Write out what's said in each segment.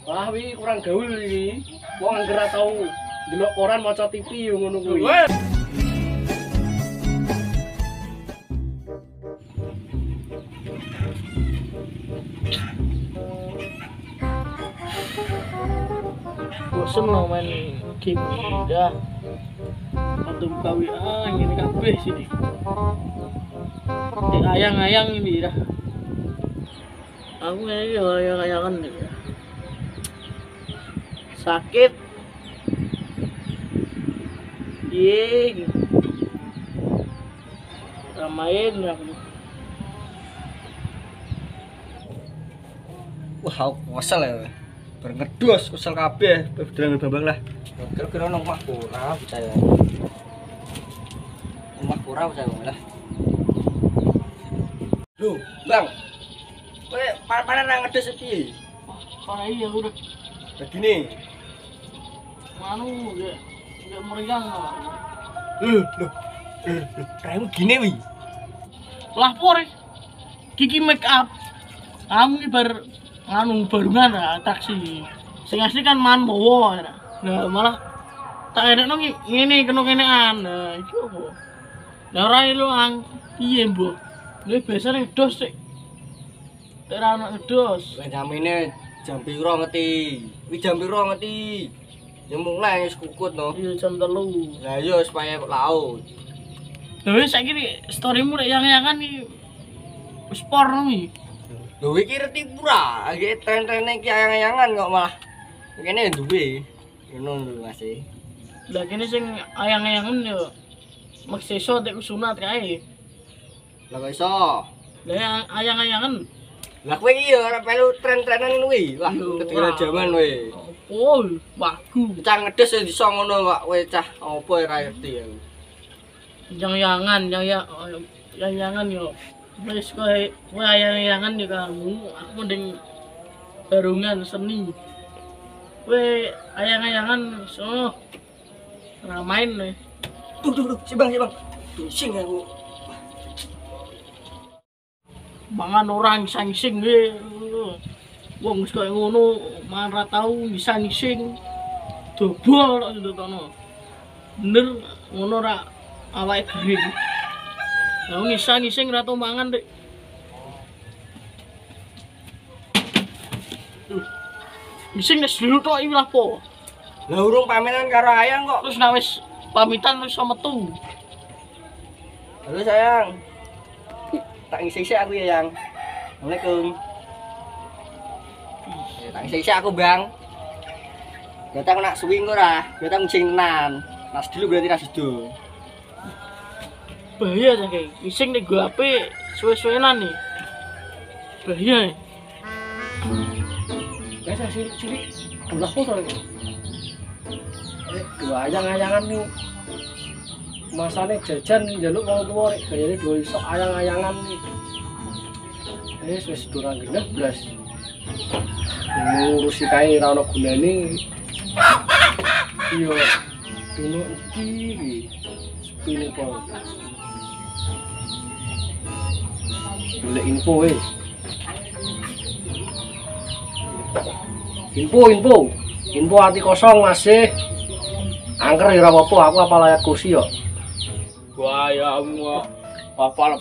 Wah, wi kurang gaul iki. Wong anggere tau delok koran maca TV yo ngono kuwi. Bosen no main game dah. Atau buka WA ngene kabeh sini. Ayang-ayang ini dah. Aku ini ayang-ayangan nih. Sakit. Iya. Ramain aku. Wah, aku kesel ya. Berngedus kesel kabeh, beneran Bambang lah. Kira-kira nang omah ora percaya. Omah ora percaya lah. Loh, Bang. Kowe panen nang ngedus piye? Wah, iya udah. Begini. Manu ya meriang. Loh. Kamu gini wi. Lapor Kiki make up. Kamu ini anu barungan atraksi. Sing asli kan man bawa. Nah, malah tak enakno ngene kena kenean. Nah, iki opo? Lah ora ilang piye, Mbok? Lha biasane dos sik. Ora ana dos. Jamine jam piro ngeti? Wi jam piro ngeti? Ya mulai wis kukut no. Iya jam 3. Lah yo supaya laut. Lha wis saiki storymu rek yang-yangan iki wis por nih. Lho iki reti pura, iki tren-trene iki ayang-ayangan kok malah kene duwe. Ngono lho Mas. Lah kene sing ayang-ayangan yo makseso tek sunat kae. Lah kok iso? Lah ayang-ayangan. Lah kowe iki yo ora perlu tren-trenan kuwi. Wah, ketinggalan jaman kowe. Oh, bagus. Cah ngedhes ya iso ngono kok kowe cah apa ora ngerti aku. Yang-yangan yo. Wis kowe ayang-ayangan yo kamu, aku mending barungan seni. Kowe ayang-ayangan so ramain nih. Tuh, si Bang. Pusing aku. Mangan orang sing-sing we. Wong wis koyo ngono, mangan ra tau sing-sing. Dobol tok ndotono. Bener ngono ra awake dhewe. Lah ngising ra tau mangan Dik. Ngising wis dulu tok iki lha po. Lah urung pamitan karo ayang kok. Terus nek wis pamitan wis metu. Halo sayang. Tak ngisi-ngisi aku ya, Yang. Assalamualaikum. Tak ngisi-ngisi aku, Bang. Berarti aku nak suwi engko ora? Berarti aku ngisi tenan. Nas dulu berarti ra sido. Bahaya ta kayak ngising nek go HP suwe-suwenan nih. Bahaya. Guys, sini. Allah foto iki. Dua ayang-ayangan nih. Masane jajan njaluk wong tuwa rek gayane dua iso ayang-ayangan nih. Wis durang genah blas. Ngurusi kae ora ono gunane. Iya. Dino iki sepine po. Boleh info weh. Info hati kosong masih. Angker ya ora apa-apa, aku apal ayat kursi yo. Wah, ya Allah. Apal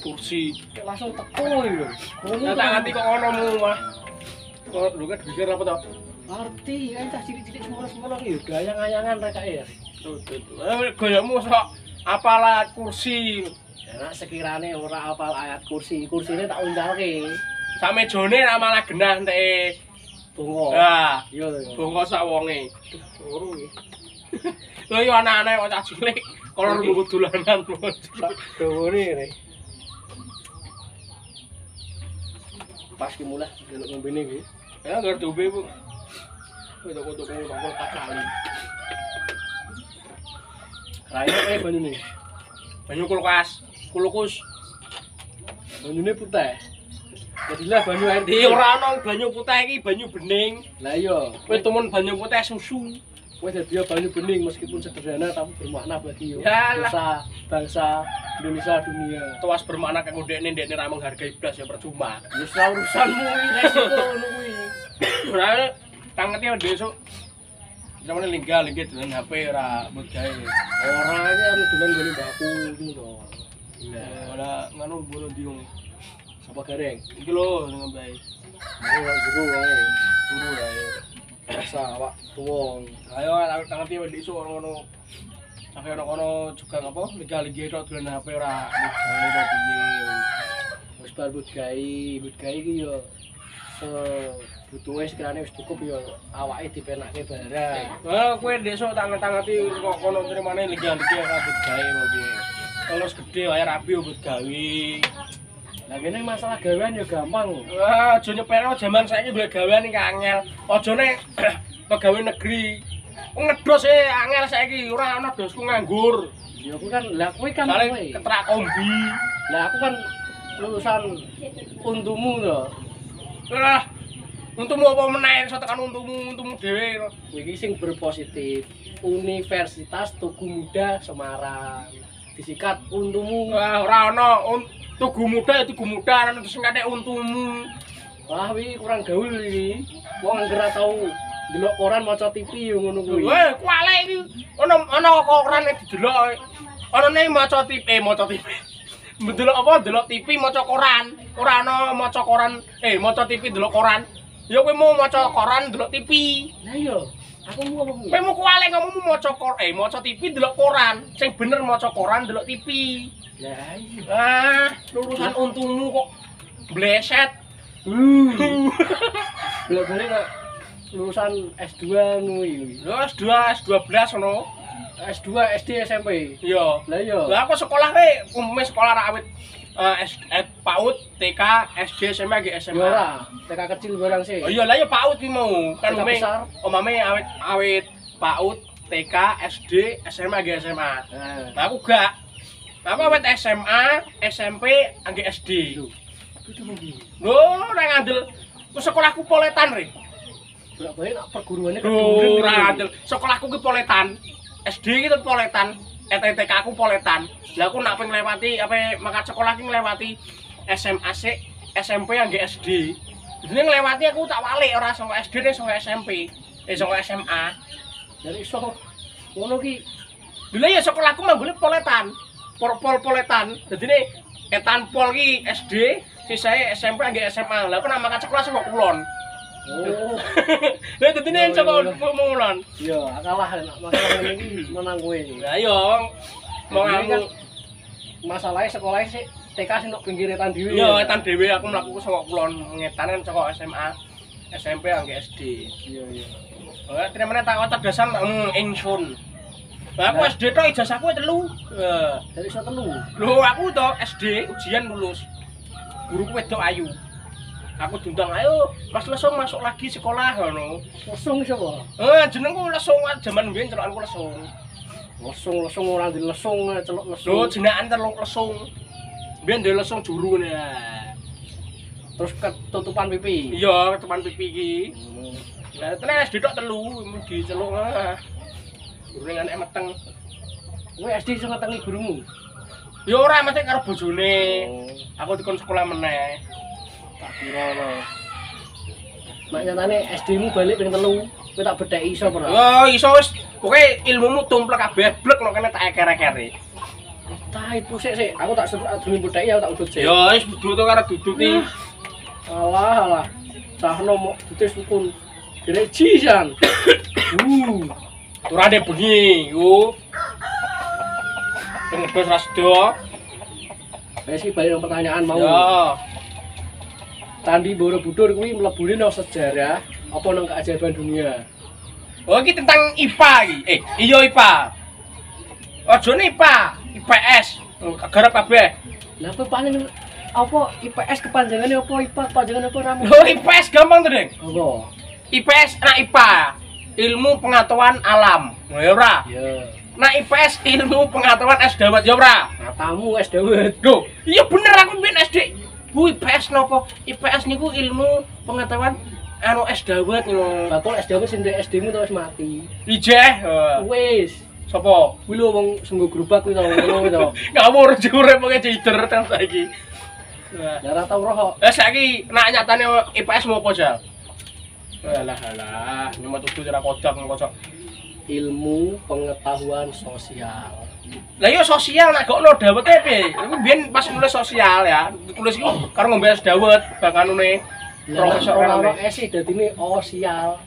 kursi. Langsung teko lho. Ya tak ngerti kok ono mu mah. Kok lu kan pikir apa to? Ngerti, kan cah cilik-cilik semua iki gayang-ayangan rek kae ya. Gayamu sok apal kursi. Enak sekirane ora apal ayat kursi, kursine tak uncalke. Sak mejone ra malah genah enteke. Bunga. Lah, Iya lho. bongko sak wonge. Loro iki. Lho yo anak-anak kok cah cilik kolor mbok dolanan. Dowone rek. Pas ki mulai delok ngombene iki. Ya ngerti obe, Bu. Foto-foto kok kacali. Raine banyune. Banyu kulkas. Banyune putih. Jadilah banyu air Di ora ono banyu putih iki banyu bening. Lah iya, Kowe temen banyu putih susu. kowe dadi banyu bening meskipun sederhana tapi bermakna bagi Yalah. bangsa Indonesia dunia. Tuas bermakna kanggo ndekne ra menghargai blas ya percuma. Wis ora urusanmu iki resiko ngono kuwi. Ora tangeti besok. Jamane lingga dolan HP ora mbok gawe. Ora iki anu dolan gone mbakku ngono to. Ora ngono bono diung. Sapa gareng? Iki lho sing bae. Ayo guru wae. Turu ae. Biasa awak tuwa. Ayo tangeti besok ngono. Sampai ono juga apa? Liga-liga itu dolan HP ora gawe to piye. Wis bar but gawe iki yo butuhe sekirane wis cukup yo awake dipenakke barang. Wah, kowe desuk tangan-tangati kok kono trimane liga-liga rambut gawe kok piye. Kalau gede wae rapi mbut gawe. Lah kene masalah gawean yo gampang. Wah, aja nyepelno jaman saiki golek gawean iki angel. Ajane pegawai negeri. Ngedos angel saiki ora ana dosku nganggur. Ya aku kan lah kowe kan Soale kowe. ketrak kombi. Lah aku kan lulusan untumu to. Lah, untukmu apa meneh iso tekan untukmu dhewe. Iki sing berpositif. Universitas Tugu Muda Semarang. Disikat untumu. Wah, ora ana tugu muda ana sing kathek untukmu. Wah, wi kurang gaul iki. Wong anggere tau delok koran maca TV yo ngono kuwi. Weh, kualek iki ana koran didelok. Anane maca TV. Mendelok apa? Delok TV maca koran. Ora ana maca koran, maca TV delok koran. Ya kowe mau maca koran delok TV. Lah yo, aku mau apa kuwi? Kowe mau kualek ngomongmu maca TV delok koran. Sing bener maca koran delok TV. Lah iya. Ah, lulusan untukmu kok bleset. Boleh kok lulusan S2 ngono iki. Lho S2, S12 ngono. S2, SD, SMP. Iya. Lah iya. Lah aku sekolah umume sekolah ra awit PAUD, TK, SD, SMA, SMA. Ya ora, TK kecil barang sih. Oh iya lah ya PAUD iki mau. Kan TK besar. omame awit PAUD, TK, SD, SMA, SMA. Nah, Lah aku gak. Aku awit SMA, SMP, angge SD. itu mungkin. Lho, ora ngandel. Ku sekolahku poletan re. Bolak-balik nak perguruannya Lho, ora ngandel. Sekolahku ki poletan. SD ki poletan. TK aku poletan. Lah aku nak pengen nglewati apa mangkat sekolah ki nglewati SMA sik, SMP angge SD. Jadi nglewati aku tak walik ora saka SD ning saka SMP. Saka SMA. Dari iso ngono ki Dulu ya sekolahku manggone poletan. Poletan. Dadine etan pol ki SD, sisae SMP angge SMA. Lah aku nak mangkat sekolah saka kulon. oh. Lah dadine saka kulon. Iya, kalah masalah ini menang kowe. Lah yo mau Ini kan ngamu masalahnya sekolahnya sih TK sih nok pinggir etan dhewe. yo etan dhewe aku mlaku saka kulon ngetanen saka SMA, SMP angge SD. Iya, iya. Ora tremene tak kecerdasan ingsun. Lah aku SD tok ijazahku 3. Dari iso telu. Lho aku to SD ujian lulus. Guruku wedok ayu. Aku diundang ayo Mas Lesung masuk lagi sekolah ngono. Lesung sapa? Jenengku Lesung jaman mbiyen celokanku Lesung. Lesung ora di lesung celok Lho lesung. jenengan telung Lesung. Mbiyen ndek Lesung juru ngene. Terus ketutupan pipi. Iya, teman pipi iki. Lah tenan SD tok 3 diceluk. Gurune anek meteng. Kowe SD iso ngetengi gurumu. Ya ora mesti karo bojone. Oh, Aku dikon sekolah meneh. tak kira lho. Mak nyatane SD-mu balik ping 3, kowe tak bedheki iso ora? Yo iso wis pokoke ilmumu tumplek kabeh blek nek kene tak eker-ekeri. Tah itu sik. Aku tak durung bedheki aku tak udut sik. Yo wis duduk to karo duduk iki. Alah. Cahno mok dites sukun. Gereji jan. Turane bengi yo. Ngebes ras do. Wes iki balik nang pertanyaan mau. Yo. Candi Borobudur kuwi mlebune nang sejarah apa nang keajaiban dunia? Oh iki tentang IPA iki. Iya IPA. Aja IPA, IPS. Garap kabeh. Lah apa paling apa IPS kepanjangannya apa IPA kepanjangannya apa ramu? Lho IPS gampang to, Deng. Apa? IPS nak IPA. Ilmu pengetahuan alam. Ya ora. Ya. Nak IPS ilmu pengetahuan es dawet ya ora. Matamu es dawet. Lho, iya bener aku mbiyen SD. Bu IPS napa? IPS niku ilmu pengetahuan anu es dawet ngono. Bakul es dawet sing ndek SD-mu to wis mati. Ijeh. Wis. Sopo? Kuwi lho wong senggo gerobak kuwi to ngono kuwi to. Ngawur jure pokoke cider tang saiki. Lah ora tau roh kok. Saiki nak nyatane IPS mau apa, Jal? Alah, nyuma tuku ora kocok. Ilmu pengetahuan sosial. Lah iya sosial nek gokno dawete piye? Iku biyen pas nulis sosial ya, tulis iku karo ngombe es dawet bakanune profesor Orang kanune. esi dadine osial.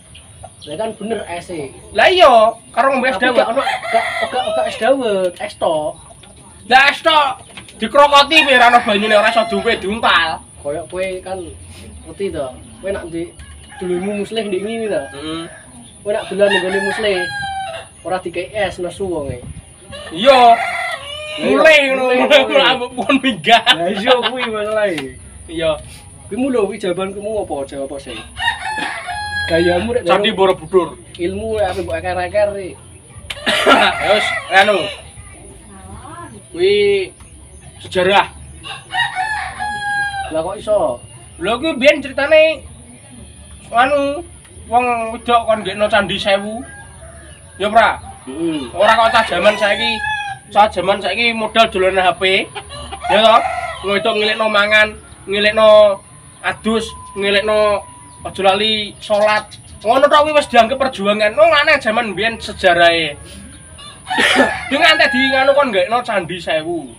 Lah kan bener esi. Lah iya karo ngombe es Tapi dawet. gak ono gak es dawet, es tok. Lah es tok dikrokoti piye ora ono banyune ora iso duwe diuntal. Koyok kowe kan ngerti to. Kowe nak di dulurmu muslih ndek ngene to. Heeh. Kowe nak dolan nggone muslih. Ora dikei es nesu wonge. Iya. Mulai ngono, Mulai. ambek pun minggah. Lah iya kuwi masalahe. Iya. Kuwi lho kuwi jawabanmu apa jawab apa sih? Gayamu rek Candi Borobudur. ilmu ape mbok eker-eker iki. Ya wis, anu. Kuwi sejarah. Lah kok iso? Lho kuwi biyen ceritane anu wong wedok kon gekno Candi Sewu. Ya, Pra. Heeh. Ora kok cah jaman saiki. Cah jaman saiki modal dolanan HP. Ya toh? Wedok ngilikno mangan, ngilikno adus, ngilikno aja lali salat. Ngono tok kuwi wis dianggep perjuangan. Wong aneh jaman biyen sejarahe. Yo ngantek di nganu kon gekno Candi Sewu.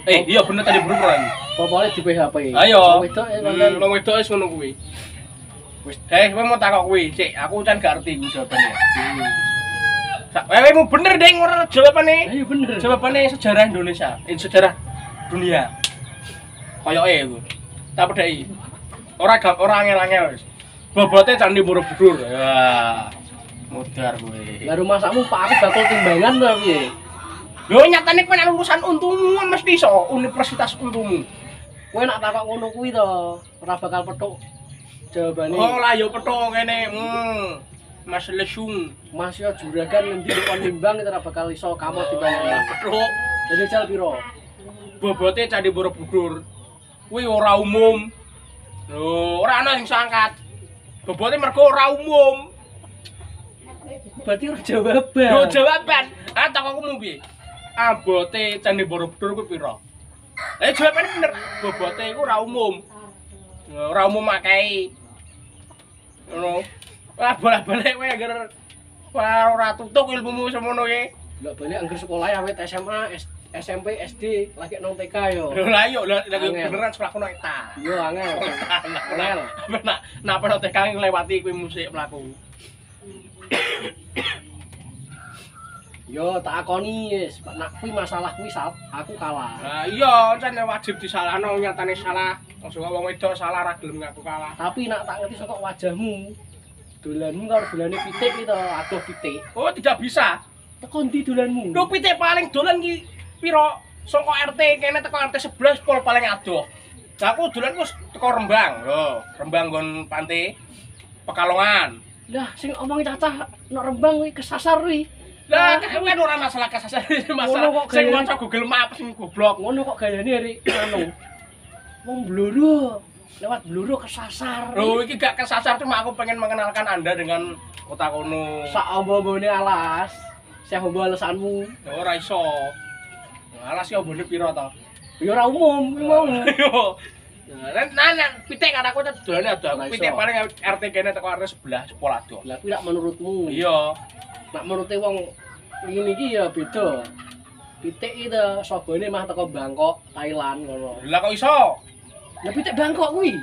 Iya bener tadi buru lagi. Popole di PHP. Ayo. Wedok konten. Wong wedok wis ngono kuwi. Wis, kowe mau takok kuwi, Cik, aku kan gak ngerti kuwi jawabane. Wewemu bener deng ora jawabane. Ayo bener. Jawabane sejarah Indonesia, sejarah dunia. Koyoke iku. Tak pedhai. Ora angel-angel wis. Bobote Candi Borobudur. Ya. Modar kowe. Lah rumah sakmu Pak aku bakal timbangan to piye? Lho nyatane kowe nek lulusan Untumu mesti iso Universitas Untumu. Kowe nak takok ngono kuwi to, ora bakal petuk jawabane. Oh lah yo petok kene. Mas Lesung. Mas yo juragan ngendi kon timbang itu ora bakal iso kamu timbangan. Petok. Jadi jal piro? Bobote Candi Borobudur kuwi ora umum. Lho, ora ana sing sangkat. Bobote mergo ora umum. Berarti ora jawaban. Lho jawaban. Ah takokmu piye? Abote Candi Borobudur kuwi piro? Jawabane bener. Bobote iku ora umum. Ora umum akeh. Ngono. Wah, bolak-balik kowe agar ora tutuk ilmumu semono ki. Lah balik angger sekolah awet SMA, SMP, SD, lagi nang TK yo. Lho lah yo lagi Angel. beneran sekolahku nang ta. Yo angel. Angel. Nak peno TK nglewati kuwi musik mlaku. Yo tak akoni wis, nak kuwi masalah kuwi aku kalah. Lah iya, encen wajib disalahno nyatane salah. Wong wong wedok salah ra gelem ngaku kalah. Tapi nak tak ngerti saka wajahmu. Dolanmu karo dolane pitik iki to, adoh pitik. Oh, tidak bisa. Teko ndi dolanmu? Lho pitik paling dolan ki piro? Saka RT kene teko RT 11 pol paling adoh. Lah aku dolanku teko Rembang. Lho, Rembang nggon pantai Pekalongan. Lah sing omong cacah nek Rembang kuwi kesasar kuwi. Lah kan ora masalah kesasar, masalah Ngono kok sing gayane. maca Google Maps sing goblok. Ngono kok gayane ri anu. Wong bluru. Lewat bluru kesasar. Lho iki gak kesasar cuma aku pengen mengenalkan Anda dengan kota kono. Sak ombo-ombone alas. Saya ombo alasanmu. Ya ora iso. Alas ya ombone piro to? Ya ora umum, kuwi mau. Yo. Nah, pitik kan aku dolane adoh. Ora iso. Pitik paling RT kene teko RT 11 sekolah adoh. Lah kuwi nak menurutmu. Iya. Nak menurute wong ngene iki ya beda. Pitik itu sobone mah teko Bangkok, Thailand ngono. Lah kok iso? Lah pitik Bangkok kuwi.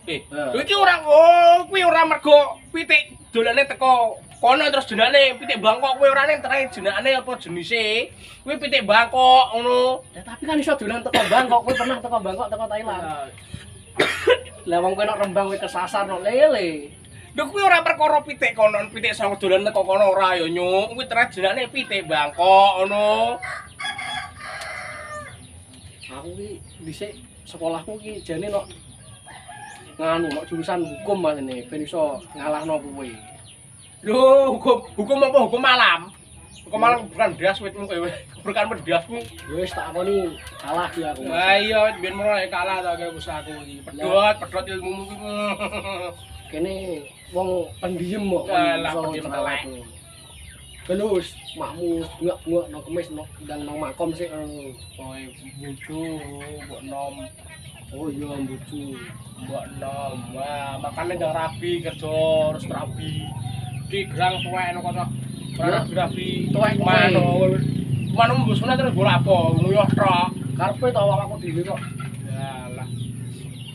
Kuwi ora mergo pitik dolane teko kono terus jenenge pitik Bangkok kuwi ora nentre jenenge apa jenise. Kuwi pitik Bangkok ngono. Ya tapi kan iso dolan teko Bangkok, kowe pernah teko Bangkok teko Thailand. Lah wong kowe nek Rembang kowe kesasar no lele. Lho kuwi ora perkara pitik kono, pitik sing dolan teko kono ora ya nyuk. Kuwi terus jenenge pitik Bangkok ngono. Aku ki dhisik sekolahku ki jane nok nganu nok jurusan hukum Mas ini ben iso ngalahno kowe. Lho, hukum apa hukum malam? Hukum malam bukan beras witmu kowe. Bukan bedasmu. Ya wis tak akoni kalah ki aku. Lah iya, biyen mulai kalah to kowe usahaku iki. Pedhot ilmumu ki. Kene wong pendiem kok. Alah, iso pendiem cerewet. telek. Gelus, makmu bunga-bunga nang kemis nang makom sik. Kowe bojo mbok nom. Oh iya mbucu. Mbok nom. Wah, makane ndang rabi kerja harus rabi. Di gerang tuwek no kocok. Ora rabi Tuwek kowe. Manu mbusune terus bola apa? Nguyuh tok. Karepe to awakku dhewe kok. Yalah.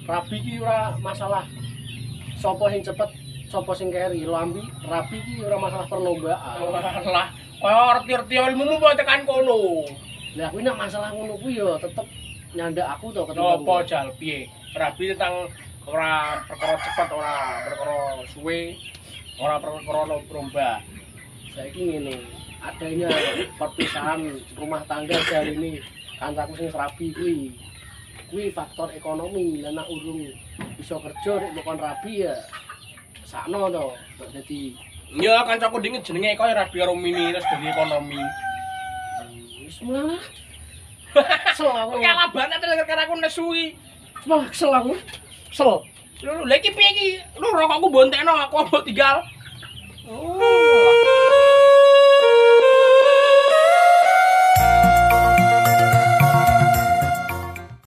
Rabi ki ora masalah sapa sing cepet, sapa sing keri. Lambi rabi ki ora masalah perlombaan. Lah, kaya ngerti-ngerti ilmumu kok tekan kono. Lah kuwi nek masalah ngono kuwi ya tetep nyandak aku to Apa jal piye? Rabi tentang ora perkara cepet, ora perkara suwe, ora perkara lomba. Saiki ngene, adanya perpisahan rumah tangga jari ini kancaku sing rabi kuwi faktor ekonomi. Lah nek urung bisa kerja nek bukan rabi ya sakno to. Dadi Ya kancaku dingin jenenge kaya Rabi karo Mini terus dari ekonomi. wis malah kesel aku. Kalah banget karena aku nesuwi. Malah kesel aku. Kesel. Lha iki piye iki? Lu rokokku bontekno aku apa tinggal